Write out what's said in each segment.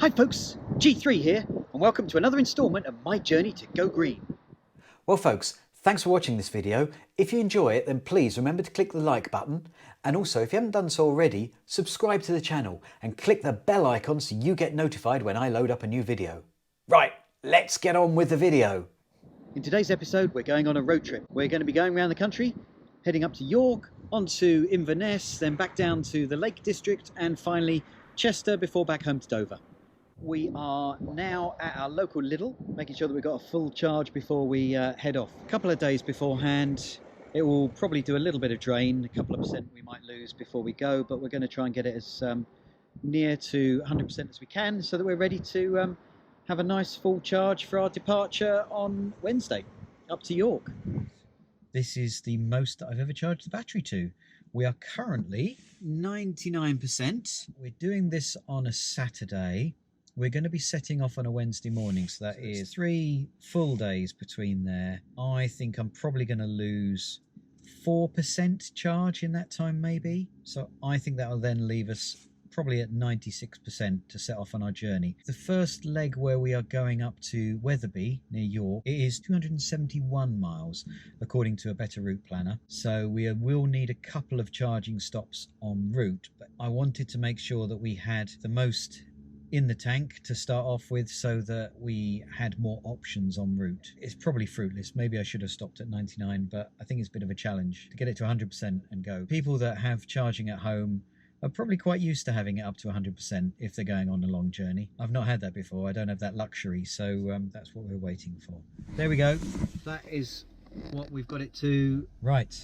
Hi folks, G3 here, and welcome to another instalment of my journey to go green. Well folks, thanks for watching this video. If you enjoy it, then please remember to click the like button, and also if you haven't done so already, subscribe to the channel and click the bell icon so you get notified when I load up a new video. Right, let's get on with the video. In today's episode, we're going on a road trip. We're going to be going around the country, heading up to York, onto Inverness, then back down to the Lake District, and finally Chester before back home to Dover. We are now at our local Lidl, making sure that we've got a full charge before we head off. A couple of days beforehand, it will probably do a little bit of drain, a couple of percent we might lose before we go, but we're going to try and get it as near to 100% as we can so that we're ready to have a nice full charge for our departure on Wednesday up to York. This is the most that I've ever charged the battery to. We are currently 99%. We're doing this on a Saturday. We're going to be setting off on a Wednesday morning, so that is 3 full days between there. I think I'm probably going to lose 4% charge in that time maybe. So I think that will then leave us probably at 96% to set off on our journey. The first leg where we are going up to Wetherby near York, it is 271 miles according to a better route planner. So we will need a couple of charging stops en route, but I wanted to make sure that we had the most in the tank to start off with so that we had more options en route. It's probably fruitless. Maybe I should have stopped at 99, but I think it's a bit of a challenge to get it to 100% and go. People that have charging at home are probably quite used to having it up to 100% if they're going on a long journey. I've not had that before. I don't have that luxury, so that's what we're waiting for. There we go. That is what we've got it to. Right.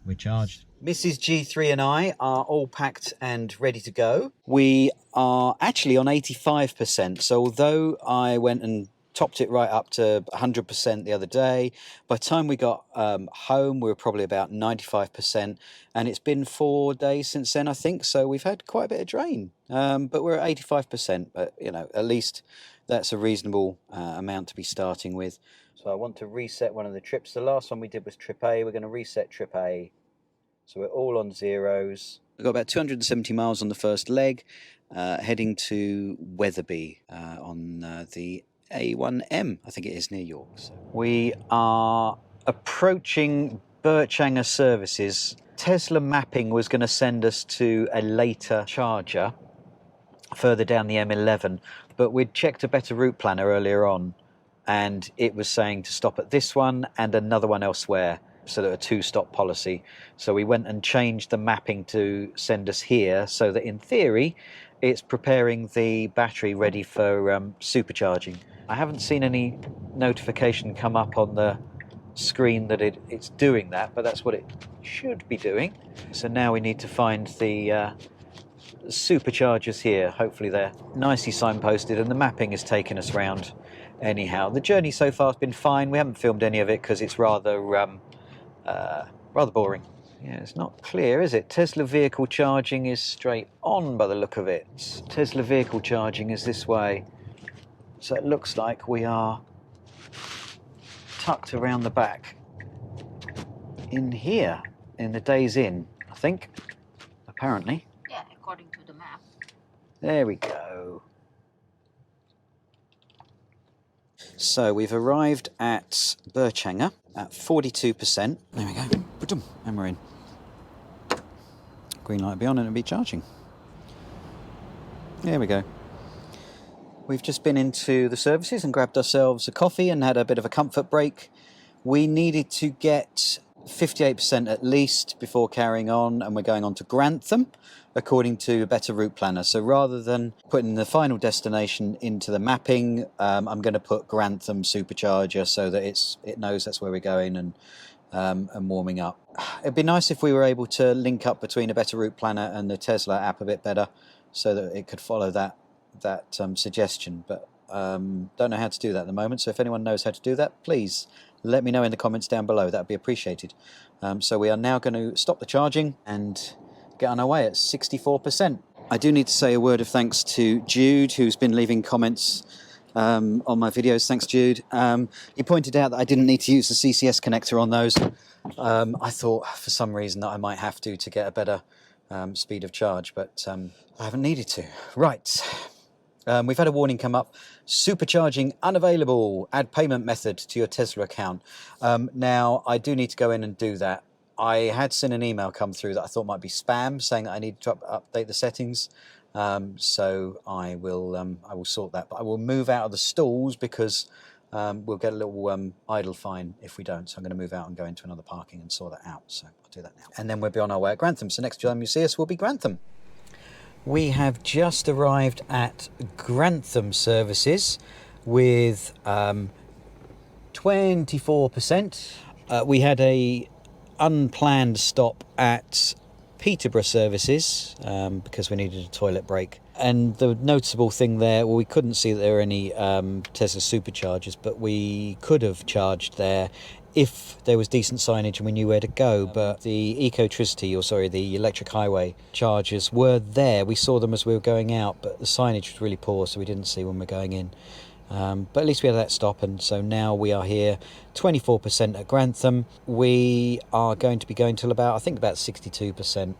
We're charged. Mrs. G3 and I are all packed and ready to go. We are actually on 85%. So although I went and topped it right up to 100% the other day, by the time we got home, we were probably about 95%. And it's been 4 days since then, I think. So we've had quite a bit of drain. But we're at 85%. But, you know, at least that's a reasonable amount to be starting with. So I want to reset one of the trips. The last one we did was trip A. We're going to reset trip A. So we're all on zeros. We've got about 270 miles on the first leg, heading to Wetherby on the A1M, I think it is, near York. So we are approaching Birchanger services. Tesla mapping was going to send us to a later charger further down the M11, but we'd checked a better route planner earlier on, and it was saying to stop at this one and another one elsewhere, so that a 2-stop policy. So we went and changed the mapping to send us here, so that in theory it's preparing the battery ready for supercharging. I haven't seen any notification come up on the screen that it's doing that, but that's what it should be doing. So now we need to find the superchargers here. Hopefully they're nicely signposted, and the mapping has taken us round anyhow. The journey so far has been fine. We haven't filmed any of it because it's rather boring. Yeah, it's not clear, is it? Tesla vehicle charging is straight on by the look of it. Tesla vehicle charging is this way. So it looks like we are tucked around the back in here, in the Days Inn, I think, apparently. Yeah, according to the map. There we go. So we've arrived at Birchanger at 42%. There we go. And we're in. Green light will be on and it'll be charging. There we go. We've just been into the services and grabbed ourselves a coffee and had a bit of a comfort break. We needed to get 58% at least before carrying on, and we're going on to Grantham according to a better route planner. So rather than putting the final destination into the mapping, I'm going to put Grantham supercharger so that it knows that's where we're going and warming up. It'd be nice if we were able to link up between a better route planner and the Tesla app a bit better so that it could follow that suggestion, but don't know how to do that at the moment. So if anyone knows how to do that, please let me know in the comments down below. That would be appreciated. So we are now going to stop the charging and get on our way at 64%. I do need to say a word of thanks to Jude, who's been leaving comments on my videos. Thanks, Jude. He pointed out that I didn't need to use the CCS connector on those. I thought for some reason that I might have to get a better speed of charge, but I haven't needed to. Right, We've had a warning come up. Supercharging unavailable. Add payment method to your Tesla account. Now, I do need to go in and do that. I had seen an email come through that I thought might be spam, saying that I need to update the settings. So I will sort that. But I will move out of the stalls because we'll get a little idle fine if we don't. So I'm going to move out and go into another parking and sort that out. So I'll do that now. And then we'll be on our way at Grantham. So next time you see us will be Grantham. We have just arrived at Grantham services with 24%. We had a unplanned stop at Peterborough services because we needed a toilet break. And the noticeable thing there, well, we couldn't see that there were any Tesla superchargers, but we could have charged there if there was decent signage and we knew where to go. But the the electric highway chargers were there. We saw them as we were going out, but the signage was really poor, so we didn't see when we were going in. But at least we had that stop, and so now we are here 24% at Grantham. We are going to be going till about 62%.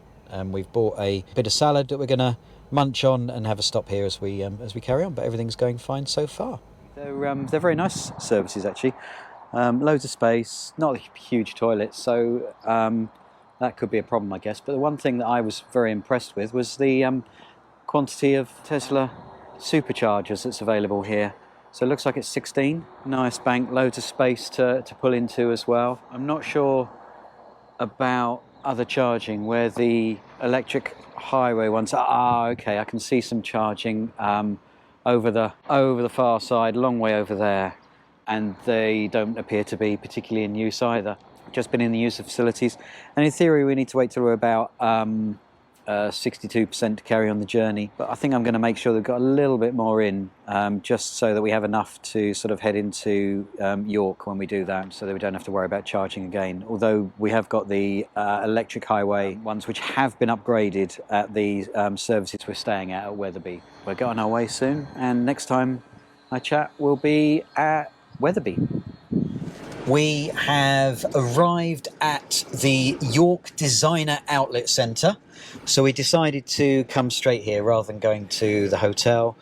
We've bought a bit of salad that we're going to munch on and have a stop here as we carry on, but everything's going fine so far. They're very nice services actually. Loads of space, not a huge toilet, so that could be a problem, I guess. But the one thing that I was very impressed with was the quantity of Tesla superchargers that's available here. So it looks like it's 16. Nice bank, loads of space to pull into as well. I'm not sure about other charging where the electric highway ones are. Okay, I can see some charging over the far side, a long way over there. And they don't appear to be particularly in use either. Just been in the use of facilities. And in theory, we need to wait till we're about 62% to carry on the journey. But I think I'm going to make sure they've got a little bit more in, just so that we have enough to sort of head into York when we do that, so that we don't have to worry about charging again. Although we have got the electric highway ones which have been upgraded at the services we're staying at Wetherby. We're going our way soon, and next time I chat we'll be at Wetherby. We have arrived at the York Designer Outlet Centre, so we decided to come straight here rather than going to the hotel.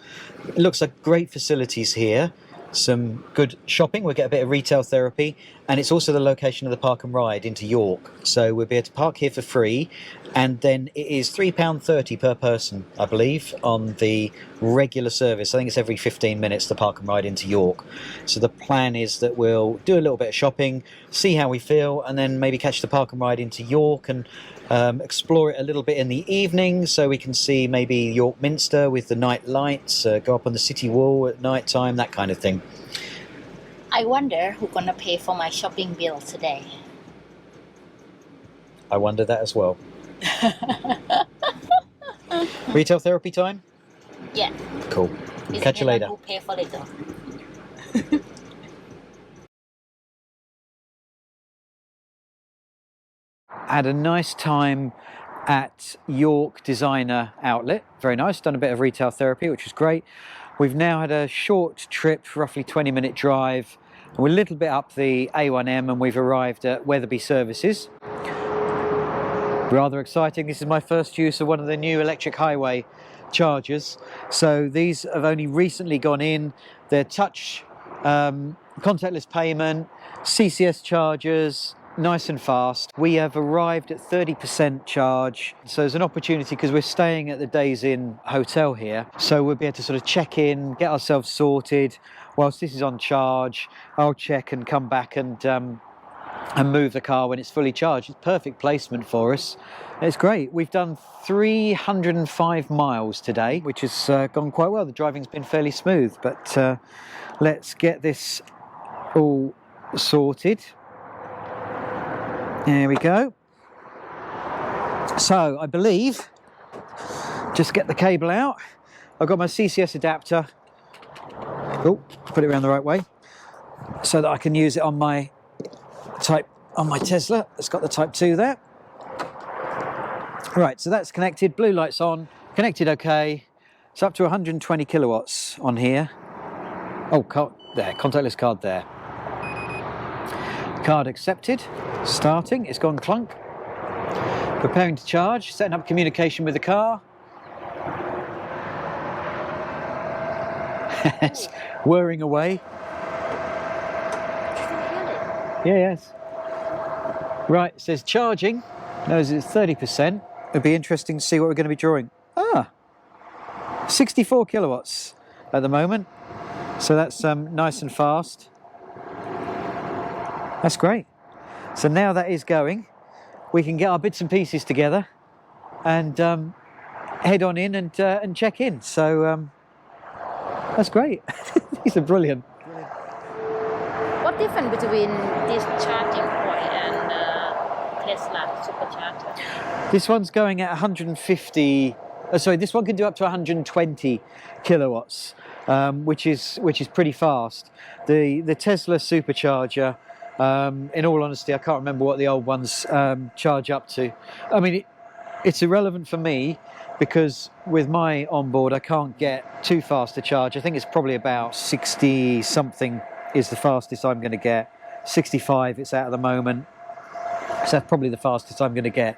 It looks like great facilities here, some good shopping, we'll get a bit of retail therapy, and it's also the location of the park and ride into York, so we'll be able to park here for free, and then it is £3.30 per person, I believe, on the regular service. I think it's every 15 minutes the park and ride into York. So the plan is that we'll do a little bit of shopping, see how we feel, and then maybe catch the park and ride into York and explore it a little bit in the evening, so we can see maybe York Minster with the night lights, go up on the city wall at night time, that kind of thing. I wonder who's gonna pay for my shopping bill today. I wonder that as well. Retail therapy time? Yeah. Cool. Catch you later. Who pay for later? Had a nice time at York Designer Outlet. Very nice. Done a bit of retail therapy, which was great. We've now had a short trip, roughly 20-minute drive. We're a little bit up the A1M and we've arrived at Wetherby services. Rather exciting. This is my first use of one of the new electric highway chargers. So these have only recently gone in. They're touch, contactless payment, CCS chargers, nice and fast. We have arrived at 30% charge, so there's an opportunity because we're staying at the Days Inn hotel here, so we'll be able to sort of check in, get ourselves sorted. Whilst this is on charge, I'll check and come back and move the car when it's fully charged. It's perfect placement for us. It's great. We've done 305 miles today, which has gone quite well. The driving's been fairly smooth, but let's get this all sorted. There we go. So I believe, just get the cable out. I've got my CCS adapter. Oh, put it around the right way so that I can use it on my Tesla. It's got the Type 2 there. Right, so that's connected. Blue light's on. Connected okay. It's up to 120 kilowatts on here. Oh, there, contactless card there. Card accepted. Starting, it's gone clunk. Preparing to charge, setting up communication with the car. It's whirring away. Yes. Right, it says charging. Knows it's 30%. It'd be interesting to see what we're going to be drawing. 64 kilowatts at the moment. So that's nice and fast. That's great. So now that is going, we can get our bits and pieces together and head on in and check in. So that's great. These are brilliant. What difference between this charging point and Tesla Supercharger? This one's going at 150. Sorry, this one can do up to 120 kilowatts, which is pretty fast. The Tesla Supercharger, in all honesty, I can't remember what the old ones charge up to. I mean, it's irrelevant for me because with my onboard, I can't get too fast a charge. I think it's probably about 60 something is the fastest I'm going to get. 65 it's at the moment. So that's probably the fastest I'm going to get.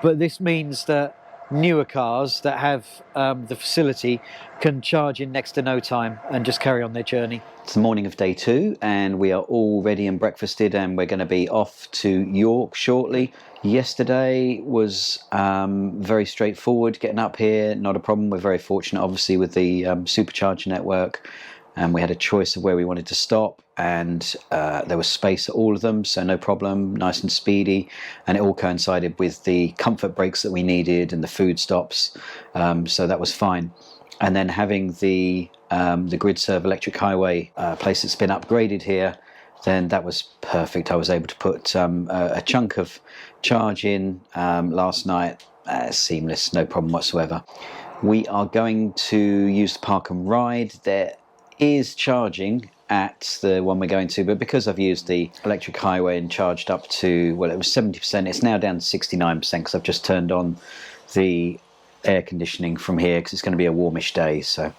But this means that newer cars that have the facility can charge in next to no time and just carry on their journey. It's the morning of day 2 and we are all ready and breakfasted and we're going to be off to York shortly. Yesterday was very straightforward getting up here, not a problem. We're very fortunate obviously with the Supercharger network, and we had a choice of where we wanted to stop, and there was space at all of them, so no problem, nice and speedy, and it all coincided with the comfort breaks that we needed and the food stops, so that was fine. And then having the GridServe electric highway place that's been upgraded here, then that was perfect. I was able to put a chunk of charge in last night, seamless, no problem whatsoever. We are going to use the park and ride. There is charging at the one we're going to, but because I've used the electric highway and charged up to, well, it was 70%, it's now down to 69% because I've just turned on the air conditioning from here because it's going to be a warmish day. So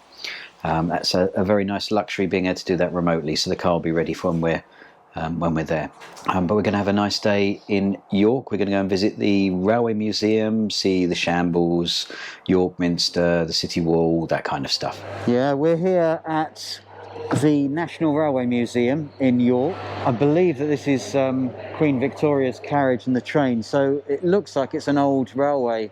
that's a very nice luxury, being able to do that remotely, so the car will be ready for when we're there. But we're going to have a nice day in York. We're going to go and visit the Railway Museum, see the Shambles, York Minster, the City Wall, that kind of stuff. Yeah, we're here at the National Railway Museum in York. I believe that this is Queen Victoria's carriage and the train, so it looks like it's an old railway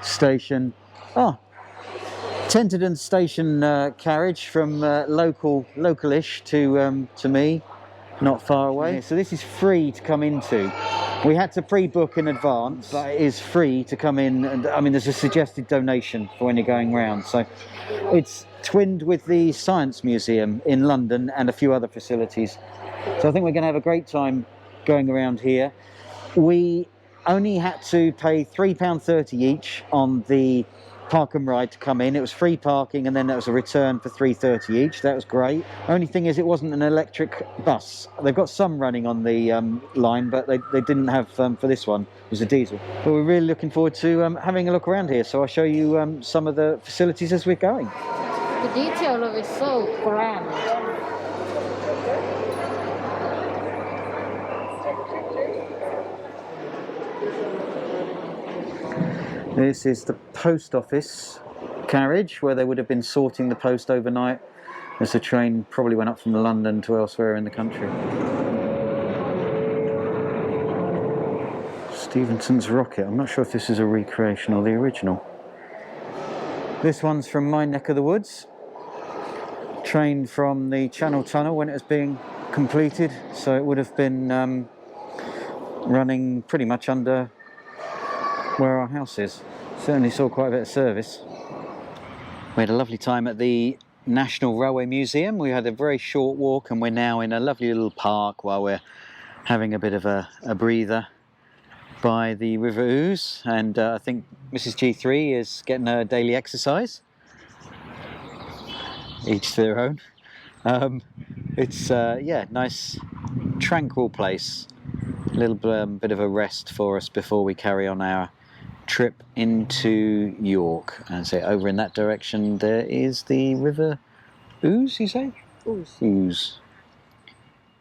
station. Tenterden station carriage from localish to me, not far away. So this is free to come into. We had to pre-book in advance, but it is free to come in, and I mean there's a suggested donation for when you're going round. So it's twinned with the Science Museum in London and a few other facilities. So I think we're going to have a great time going around here. We only had to pay £3.30 each on the park and ride to come in. It was free parking, and then there was a return for £3.30 each. That was great. Only thing is, it wasn't an electric bus. They've got some running on the line, but they didn't have for this one. It was a diesel. But we're really looking forward to having a look around here. So I'll show you some of the facilities as we're going. The detail of it is so grand. This is the post office carriage where they would have been sorting the post overnight as the train probably went up from London to elsewhere in the country. Stevenson's rocket. I'm not sure if this is a recreation or the original. This one's from my neck of the woods. Train from the Channel Tunnel when it was being completed, so it would have been running pretty much under where our house is. Certainly saw quite a bit of service. We had a lovely time at the National Railway Museum. We had a very short walk and we're now in a lovely little park while we're having a bit of a breather by the River Ouse, and I think Mrs. G3 is getting her daily exercise. Each to their own. It's yeah, nice tranquil place. A little bit of a rest for us before we carry on our trip into York. And so over in that direction there is the River Ouse, you say? Ouse.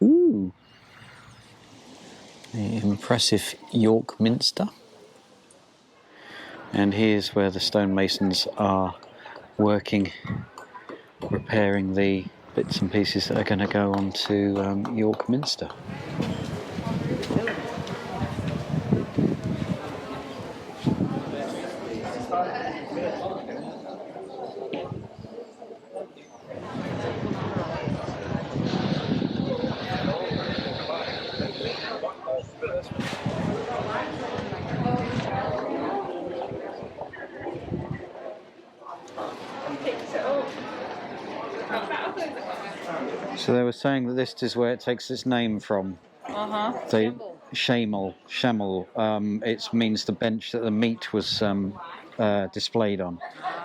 Ooh. The impressive York Minster. And here's where the stonemasons are working repairing the bits and pieces that are going to go on to York Minster. So they were saying that this is where it takes its name from. The Shamble. It means the bench that the meat was displayed on,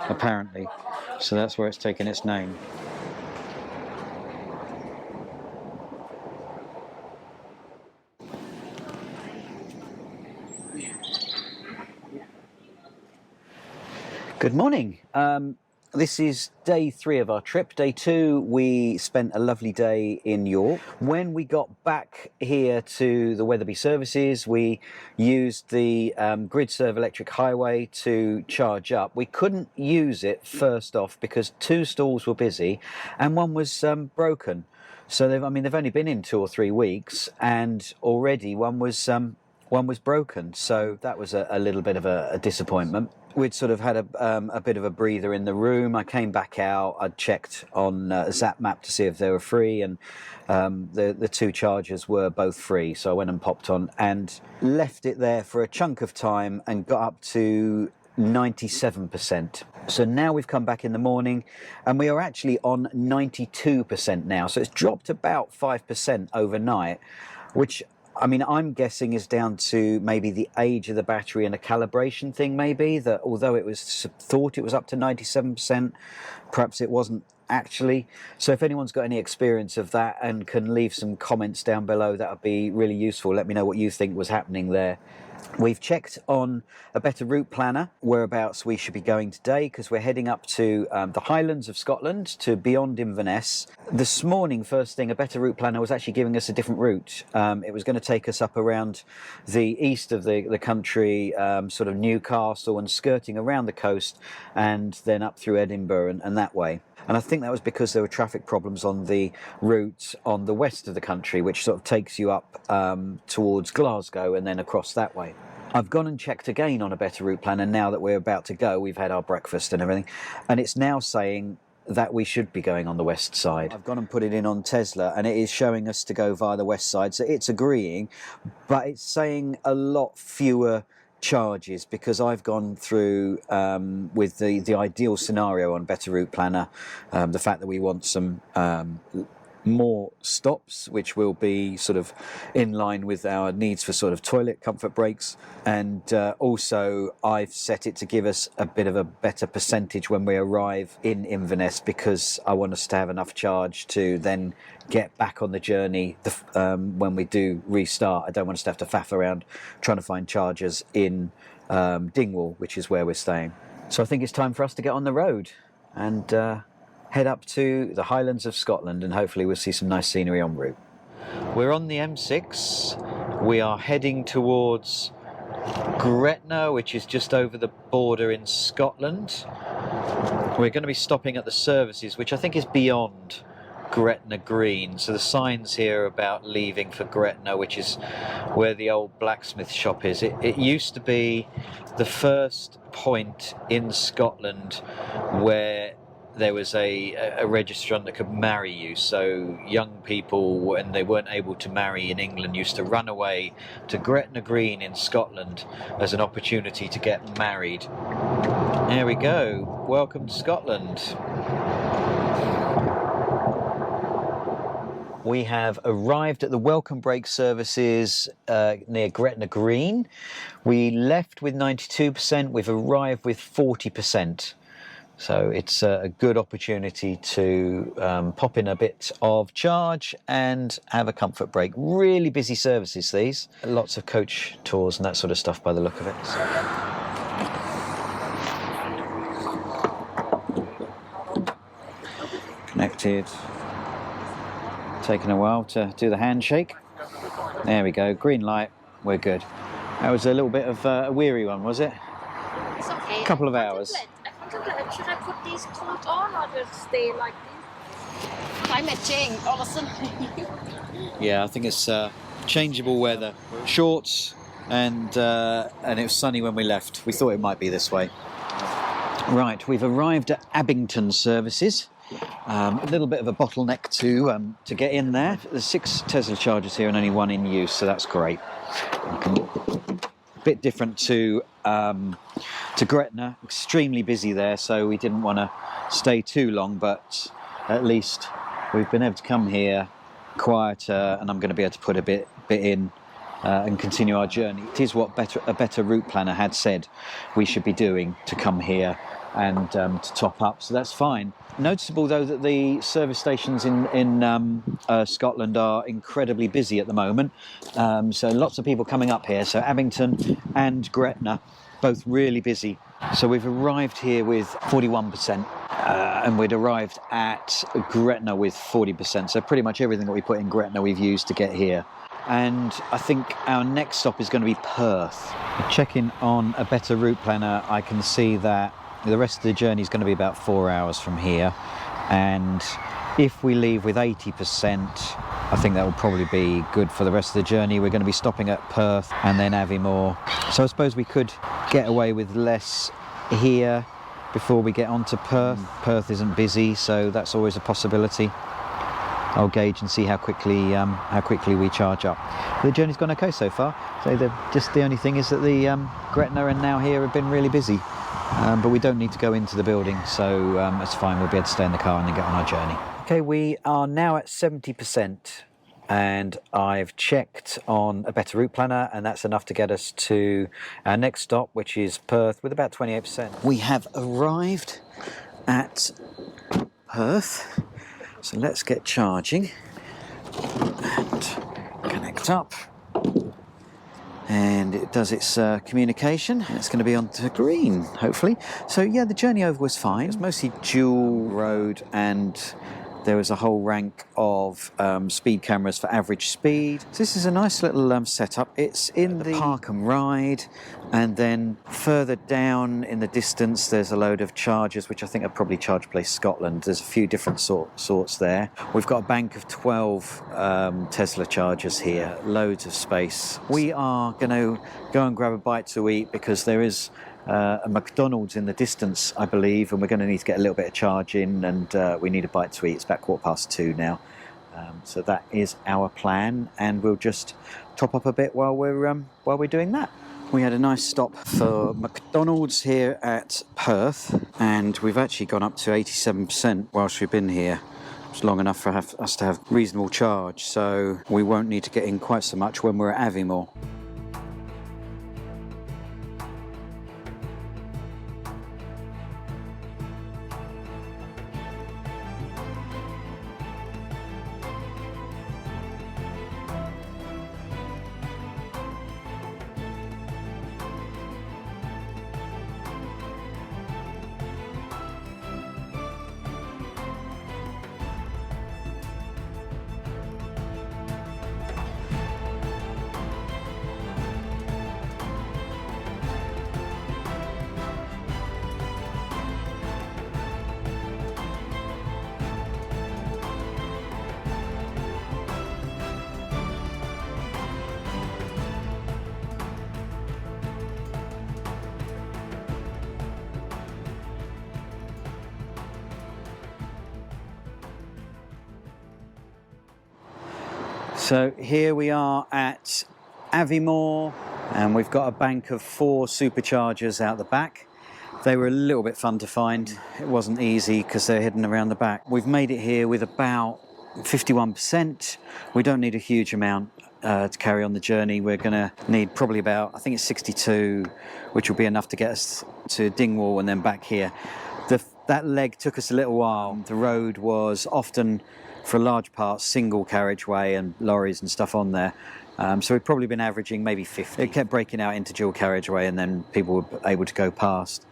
apparently. So that's where it's taken its name. Good morning. This is day 3 of our trip. Day 2, we spent a lovely day in York. When we got back here to the Wetherby services, we used the GridServe electric highway to charge up. We couldn't use it first off because 2 stalls were busy and one was broken. So they've only been in 2 or 3 weeks, and already one was broken. So that was a little bit of a disappointment. We'd sort of had a bit of a breather in the room. I came back out. I'd checked on Zap Map to see if they were free, and the 2 chargers were both free. So I went and popped on and left it there for a chunk of time and got up to 97%. So now we've come back in the morning and we are actually on 92% now. So it's dropped about 5% overnight, which I'm guessing is down to maybe the age of the battery and a calibration thing, maybe, that although it was thought it was up to 97%, perhaps it wasn't actually. So if anyone's got any experience of that and can leave some comments down below, that would be really useful. Let me know what you think was happening there. We've checked on a better route planner whereabouts we should be going today, because we're heading up to the Highlands of Scotland, to beyond Inverness. This morning, first thing, a better route planner was actually giving us a different route. It was going to take us up around the east of the country, sort of Newcastle, and skirting around the coast, and then up through Edinburgh and that way. And I think that was because there were traffic problems on the route on the west of the country, which sort of takes you up towards Glasgow and then across that way. I've gone and checked again on a better route planner now that we're about to go. We've had our breakfast and everything, and it's now saying that we should be going on the west side. I've gone and put it in on Tesla, and it is showing us to go via the west side, so it's agreeing, but it's saying a lot fewer charges, because I've gone through with the ideal scenario on Better Route Planner, the fact that we want some more stops, which will be sort of in line with our needs for sort of toilet comfort breaks, and also I've set it to give us a bit of a better percentage when we arrive in Inverness, because I want us to have enough charge to then get back on the journey when we do restart. I don't want us to have to faff around trying to find chargers in Dingwall, which is where we're staying. So I think it's time for us to get on the road and head up to the Highlands of Scotland, and hopefully we'll see some nice scenery en route. We're on the M6. We are heading towards Gretna, which is just over the border in Scotland. We're going to be stopping at the services, which I think is beyond Gretna Green. So the signs here are about leaving for Gretna, which is where the old blacksmith shop is. It used to be the first point in Scotland where there was a registrant that could marry you. So young people, when they weren't able to marry in England, used to run away to Gretna Green in Scotland as an opportunity to get married. There we go. Welcome to Scotland. We have arrived at the welcome break services near Gretna Green. We left with 92%, we've arrived with 40%. So it's a good opportunity to pop in a bit of charge and have a comfort break. Really busy services, these. Lots of coach tours and that sort of stuff by the look of it. Connected. Taking a while to do the handshake. There we go, green light, we're good. That was a little bit of a weary one, was it? It's okay. Couple of hours. I Should I put these clothes on or just stay like this? Climate change, all of a sudden. Yeah, I think it's changeable weather. Shorts, and it was sunny when we left. We thought it might be this way. Right, we've arrived at Abington services. A little bit of a bottleneck to get in there. There's 6 Tesla chargers here and only 1 in use, so that's great. Bit different to Gretna. Extremely busy there, so we didn't want to stay too long, but at least we've been able to come here quieter, and I'm going to be able to put a bit in and continue our journey. It is what a better route planner had said we should be doing, to come here and to top up, so that's fine. Noticeable though that the service stations in Scotland are incredibly busy at the moment, so lots of people coming up here. So Abington and Gretna, both really busy. So we've arrived here with 41%, and we'd arrived at Gretna with 40%, so pretty much everything that we put in Gretna we've used to get here. And I think our next stop is going to be Perth. Checking on a better route planner, I can see that the rest of the journey is going to be about 4 hours from here, and if we leave with 80%, I think that will probably be good for the rest of the journey. We're going to be stopping at Perth and then Aviemore, so I suppose we could get away with less here before we get on to Perth. Perth isn't busy, so that's always a possibility. I'll gauge and see how quickly we charge up. The journey's gone okay so far. So the only thing is that the Gretna and now here have been really busy. But we don't need to go into the building, so that's fine. We'll be able to stay in the car and then get on our journey. Okay, we are now at 70%, and I've checked on a better route planner, and that's enough to get us to our next stop, which is Perth, with about 28%. We have arrived at Perth, so let's get charging and connect up. And it does its communication. It's going to be onto green, hopefully. So yeah, the journey over was fine. It was mostly dual road, and there was a whole rank of speed cameras for average speed. So this is a nice little setup. It's in the park and ride, and then further down in the distance there's a load of chargers, which I think are probably Charge Place Scotland. There's a few different sorts there. We've got a bank of 12 Tesla chargers here, loads of space. We are going to go and grab a bite to eat, because there is a McDonald's in the distance, I believe, and we're going to need to get a little bit of charge in, and we need a bite to eat. It's about 2:15 now, so that is our plan, and we'll just top up a bit while we're doing that. We had a nice stop for McDonald's here at Perth, and we've actually gone up to 87% whilst we've been here. It's long enough for us to have reasonable charge, so we won't need to get in quite so much when we're at Aviemore. So here we are at Aviemore, and we've got a bank of 4 superchargers out the back. They were a little bit fun to find. It wasn't easy because they're hidden around the back. We've made it here with about 51%. We don't need a huge amount to carry on the journey. We're going to need probably about, I think it's 62, which will be enough to get us to Dingwall and then back here. That leg took us a little while. The road was often, for a large part, single carriageway and lorries and stuff on there. So we've probably been averaging maybe 50. It kept breaking out into dual carriageway, and then people were able to go past.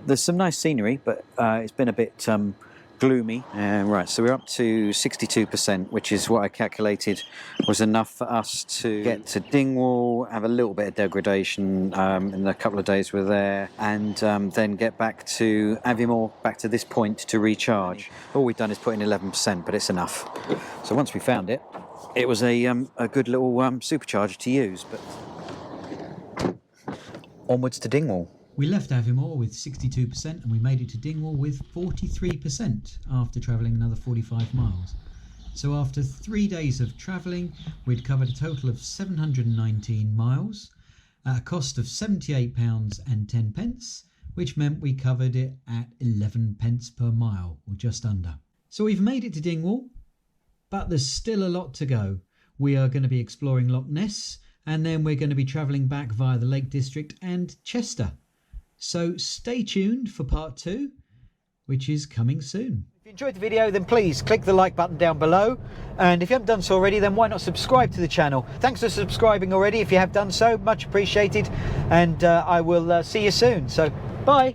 There's some nice scenery, but it's been a bit gloomy. Right, so we're up to 62%, which is what I calculated was enough for us to get to Dingwall, have a little bit of degradation in the couple of days we're there, and then get back to Aviemore, back to this point to recharge. All we've done is put in 11%, but it's enough. So once we found it, it was a good little supercharger to use. But onwards to Dingwall. We left Aviemore with 62% and we made it to Dingwall with 43% after travelling another 45 miles. So after 3 days of travelling, we'd covered a total of 719 miles at a cost of £78.10, which meant we covered it at 11 pence per mile, or just under. So we've made it to Dingwall, but there's still a lot to go. We are going to be exploring Loch Ness, and then we're going to be travelling back via the Lake District and Chester. So stay tuned for part 2, which is coming soon. If you enjoyed the video, then please click the like button down below. And if you haven't done so already, then why not subscribe to the channel? Thanks for subscribing already if you have done so, much appreciated. And I will see you soon. So bye.